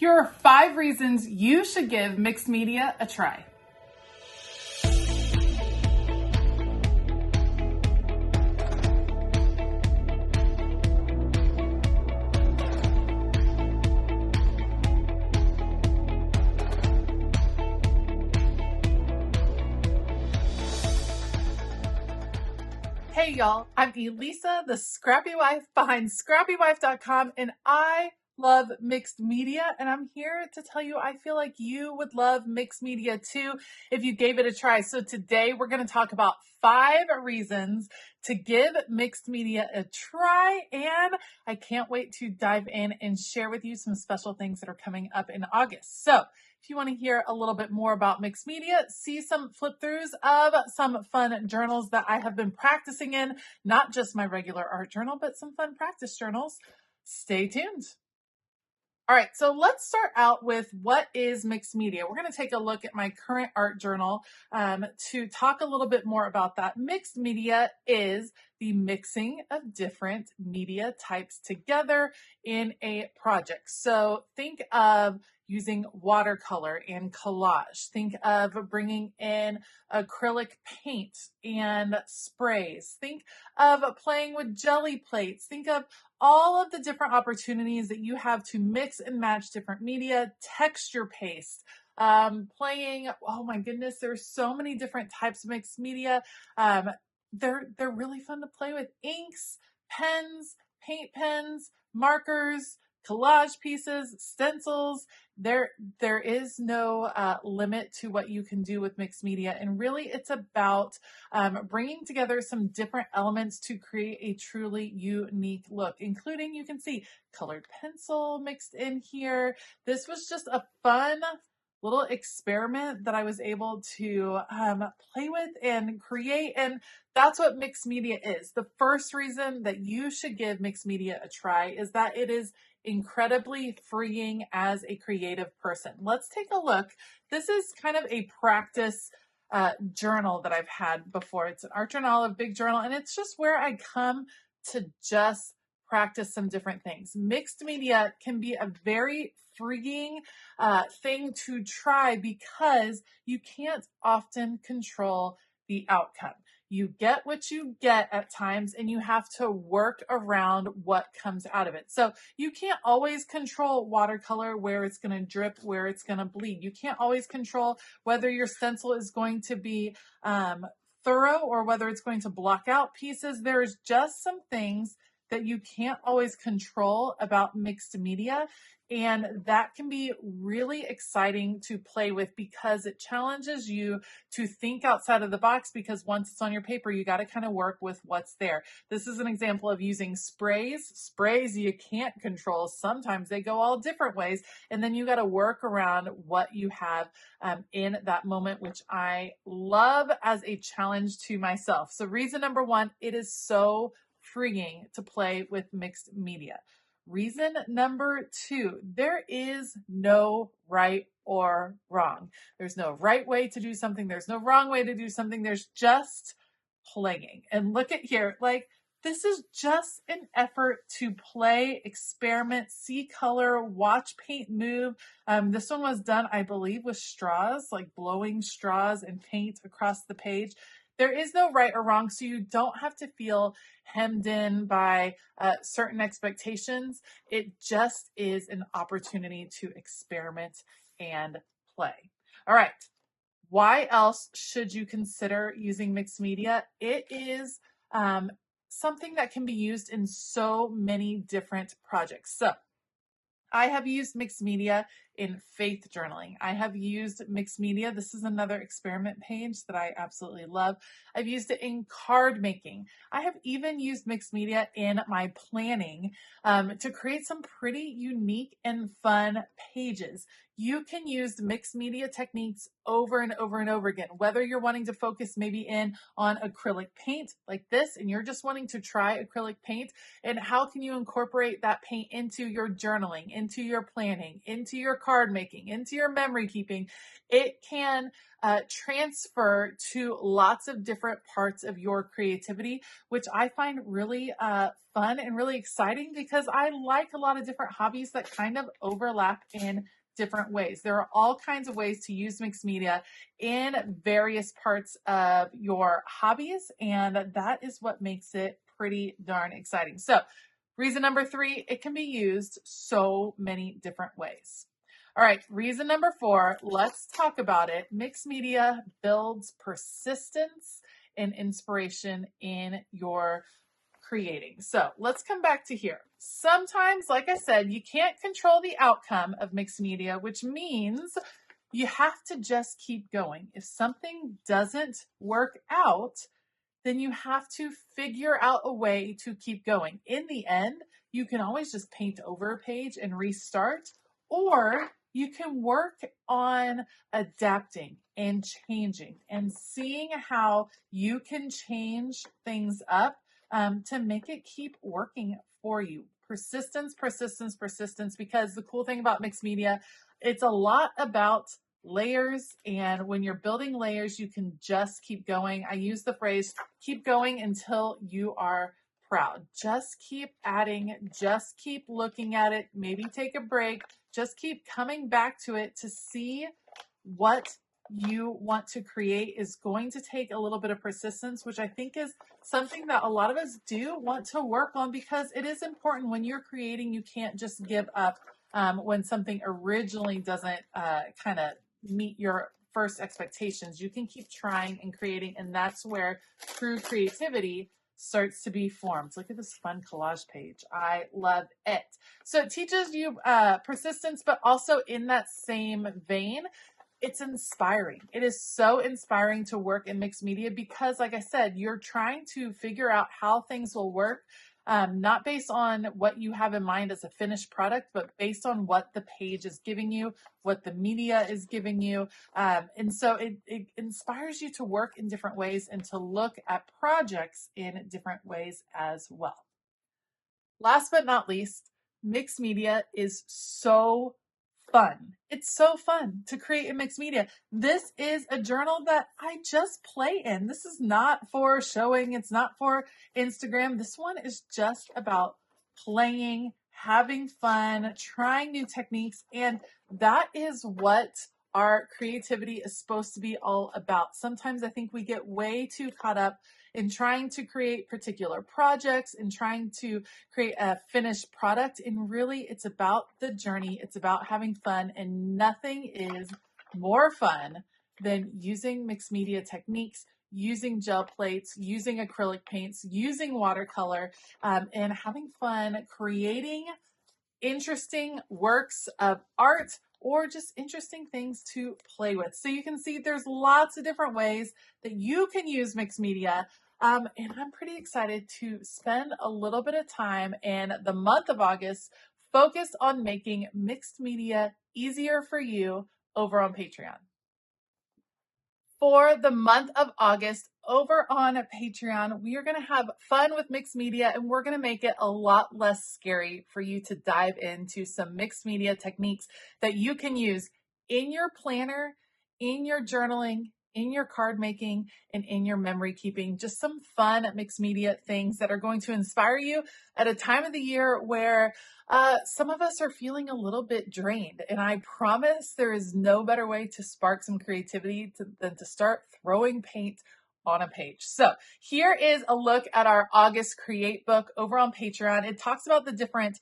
Here are 5 reasons you should give mixed media a try. Hey y'all, I'm Elisa, the Scrappy Wife behind ScrappyWife.com, and I love mixed media, and I'm here to tell you I feel like you would love mixed media too if you gave it a try. So today we're going to talk about 5 reasons to give mixed media a try, and I can't wait to dive in and share with you some special things that are coming up in August. So if you want to hear a little bit more about mixed media, see some flip throughs of some fun journals that I have been practicing in, not just my regular art journal, but some fun practice journals. Stay tuned. All right, so let's start out with what is mixed media. We're going to take a look at my current art journal to talk a little bit more about that. Mixed media is the mixing of different media types together in a project. So think of using watercolor and collage. Think of bringing in acrylic paint and sprays. Think of playing with jelly plates. Think of all of the different opportunities that you have to mix and match different media, texture paste, playing. Oh my goodness, there's so many different types of mixed media. They're really fun to play with. Inks, pens, paint pens, markers, collage pieces, stencils. There is no limit to what you can do with mixed media, and really it's about bringing together some different elements to create a truly unique look, including, you can see, colored pencil mixed in here. This was just a fun little experiment that I was able to play with and create, and that's what mixed media is. The first reason that you should give mixed media a try is that it is incredibly freeing as a creative person. Let's take a look. This is kind of a practice journal that I've had before. It's an art journal, a big journal, and it's just where I come to just practice some different things. Mixed media can be a very freeing thing to try because you can't often control the outcome. You get what you get at times, and you have to work around what comes out of it. So you can't always control watercolor, where it's going to drip, where it's going to bleed. You can't always control whether your stencil is going to be thorough or whether it's going to block out pieces. There's just some things that you can't always control about mixed media. And that can be really exciting to play with because it challenges you to think outside of the box, because once it's on your paper, you got to kind of work with what's there. This is an example of using sprays. Sprays you can't control. Sometimes they go all different ways. And then you got to work around what you have in that moment, which I love as a challenge to myself. So reason number 1, it is so freeing to play with mixed media. Reason number 2, there is no right or wrong. There's no right way to do something. There's no wrong way to do something. There's just playing. And look at here, like, this is just an effort to play, experiment, see color, watch paint move. This one was done, I believe, with straws, like blowing straws and paint across the page. There is no right or wrong, so you don't have to feel hemmed in by certain expectations. It just is an opportunity to experiment and play. All right. Why else should you consider using mixed media? It is something that can be used in so many different projects. So I have used mixed media in faith journaling. I have used mixed media. This is another experiment page that I absolutely love. I've used it in card making. I have even used mixed media in my planning to create some pretty unique and fun pages. You can use mixed media techniques over and over and over again, whether you're wanting to focus maybe in on acrylic paint like this, and you're just wanting to try acrylic paint, and how can you incorporate that paint into your journaling, into your planning, into your card card making, into your memory keeping. It can transfer to lots of different parts of your creativity, which I find really fun and really exciting because I like a lot of different hobbies that kind of overlap in different ways. There are all kinds of ways to use mixed media in various parts of your hobbies, and that is what makes it pretty darn exciting. So, reason number 3, it can be used so many different ways. All right, reason number 4, let's talk about it. Mixed media builds persistence and inspiration in your creating. So let's come back to here. Sometimes, like I said, you can't control the outcome of mixed media, which means you have to just keep going. If something doesn't work out, then you have to figure out a way to keep going. In the end, you can always just paint over a page and restart, or you can work on adapting and changing and seeing how you can change things up to make it keep working for you. Persistence, persistence, persistence, because the cool thing about mixed media, it's a lot about layers, and when you're building layers, you can just keep going. I use the phrase, keep going until you are proud. Just keep adding, just keep looking at it, maybe take a break, just keep coming back to it to see what you want to create is going to take a little bit of persistence, which I think is something that a lot of us do want to work on, because it is important when you're creating. You can't just give up when something originally doesn't kind of meet your first expectations. You can keep trying and creating, and that's where true creativity starts to be formed. Look at this fun collage page. I love it. So it teaches you persistence, but also in that same vein, it's inspiring. It is so inspiring to work in mixed media because, like I said, you're trying to figure out how things will work, not based on what you have in mind as a finished product, but based on what the page is giving you, what the media is giving you. And so it inspires you to work in different ways and to look at projects in different ways as well. Last but not least, mixed media is so fun. It's so fun to create in mixed media. This is a journal that I just play in. This is not for showing. It's not for Instagram. This one is just about playing, having fun, trying new techniques. And that is what our creativity is supposed to be all about. Sometimes I think we get way too caught up in trying to create particular projects and trying to create a finished product. And really, it's about the journey. It's about having fun. And nothing is more fun than using mixed media techniques, using gel plates, using acrylic paints, using watercolor, and having fun creating interesting works of art or just interesting things to play with. So you can see there's lots of different ways that you can use mixed media. And I'm pretty excited to spend a little bit of time in the month of August focused on making mixed media easier for you over on Patreon. For the month of August over on Patreon, we are going to have fun with mixed media, and we're going to make it a lot less scary for you to dive into some mixed media techniques that you can use in your planner, in your journaling, in your card making, and in your memory keeping. Just some fun mixed media things that are going to inspire you at a time of the year where some of us are feeling a little bit drained. And I promise there is no better way to spark some creativity than to start throwing paint on a page. So here is a look at our August Create book over on Patreon. It talks about the different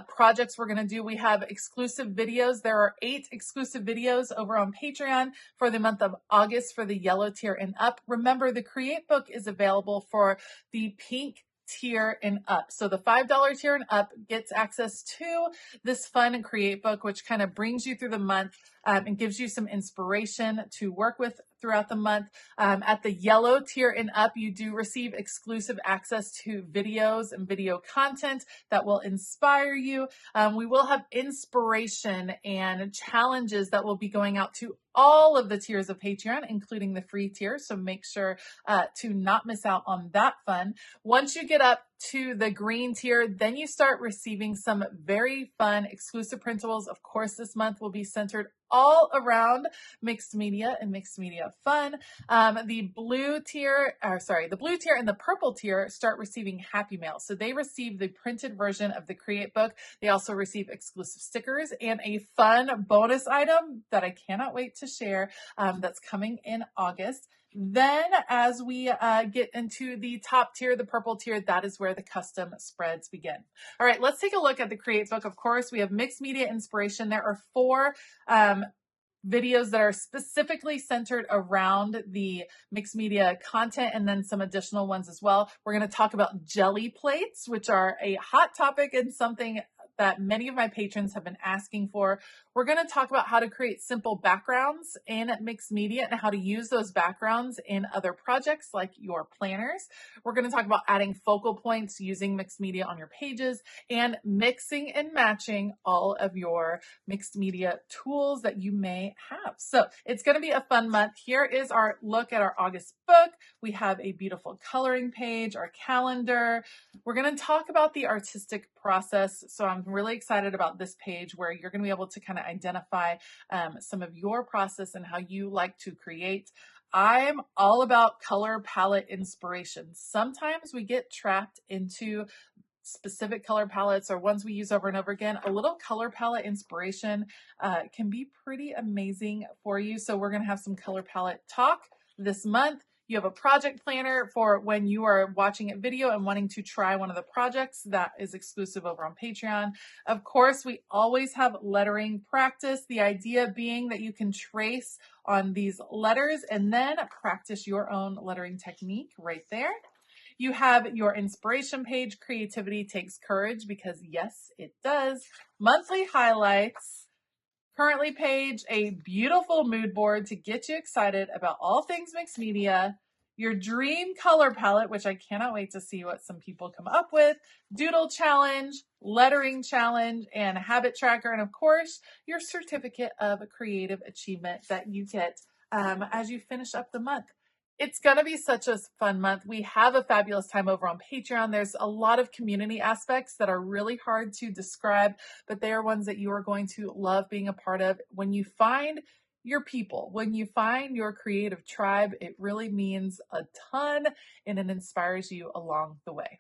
projects we're going to do. We have exclusive videos. There are 8 exclusive videos over on Patreon for the month of August for the yellow tier and up. Remember, the Create book is available for the pink tier and up. So the $5 tier and up gets access to this fun Create book, which kind of brings you through the month and gives you some inspiration to work with throughout the month. At the yellow tier and up, you do receive exclusive access to videos and video content that will inspire you. We will have inspiration and challenges that will be going out to all of the tiers of Patreon, including the free tier. So make sure to not miss out on that fun. Once you get up to the green tier, then you start receiving some very fun exclusive printables. Of course, this month will be centered all around mixed media and mixed media fun. The blue tier and the purple tier start receiving Happy Mail. So they receive the printed version of the Create book. They also receive exclusive stickers and a fun bonus item that I cannot wait to share that's coming in August. Then as we get into the top tier, the purple tier, that is where the custom spreads begin. All right, let's take a look at the Create book. Of course, we have mixed media inspiration. There are 4 videos that are specifically centered around the mixed media content, and then some additional ones as well. We're going to talk about jelly plates, which are a hot topic and something that many of my patrons have been asking for. We're going to talk about how to create simple backgrounds in mixed media and how to use those backgrounds in other projects like your planners. We're going to talk about adding focal points using mixed media on your pages and mixing and matching all of your mixed media tools that you may have. So it's going to be a fun month. Here is our look at our August book. We have a beautiful coloring page, our calendar. We're going to talk about the artistic process. So I'm really excited about this page where you're going to be able to kind of identify some of your process and how you like to create. I'm all about color palette inspiration. Sometimes we get trapped into specific color palettes or ones we use over and over again. A little color palette inspiration can be pretty amazing for you. So we're going to have some color palette talk this month. You have a project planner for when you are watching a video and wanting to try one of the projects that is exclusive over on Patreon. Of course, we always have lettering practice. The idea being that you can trace on these letters and then practice your own lettering technique right there. You have your inspiration page. Creativity takes courage, because yes, it does. Monthly highlights. Currently page, a beautiful mood board to get you excited about all things mixed media. Your dream color palette, which I cannot wait to see what some people come up with. Doodle challenge, lettering challenge, and habit tracker. And of course, your certificate of creative achievement that you get as you finish up the month. It's going to be such a fun month. We have a fabulous time over on Patreon. There's a lot of community aspects that are really hard to describe, but they are ones that you are going to love being a part of. When you find your people, when you find your creative tribe, it really means a ton and it inspires you along the way.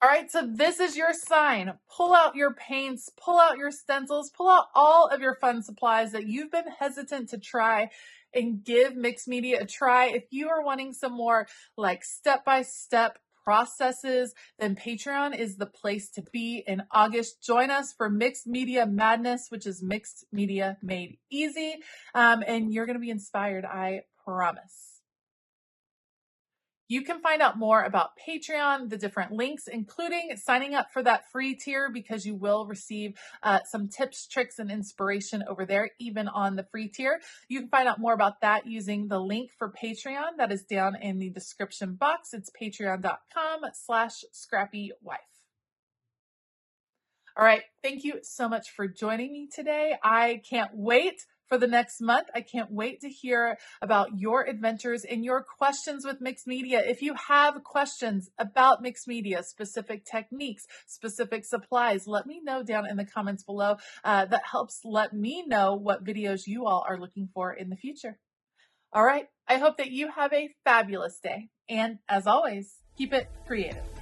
All right, so this is your sign. Pull out your paints, pull out your stencils, pull out all of your fun supplies that you've been hesitant to try and give mixed media a try. If you are wanting some more like step-by-step processes, then Patreon is the place to be in August. Join us for Mixed Media Madness, which is mixed media made easy. And you're going to be inspired, I promise. You can find out more about Patreon, the different links, including signing up for that free tier, because you will receive some tips, tricks, and inspiration over there, even on the free tier. You can find out more about that using the link for Patreon that is down in the description box. It's patreon.com/ScrappyWife. All right. Thank you so much for joining me today. I can't wait for the next month. I can't wait to hear about your adventures and your questions with mixed media. If you have questions about mixed media, specific techniques, specific supplies, let me know down in the comments below. That helps let me know what videos you all are looking for in the future. All right. I hope that you have a fabulous day. And as always, keep it creative.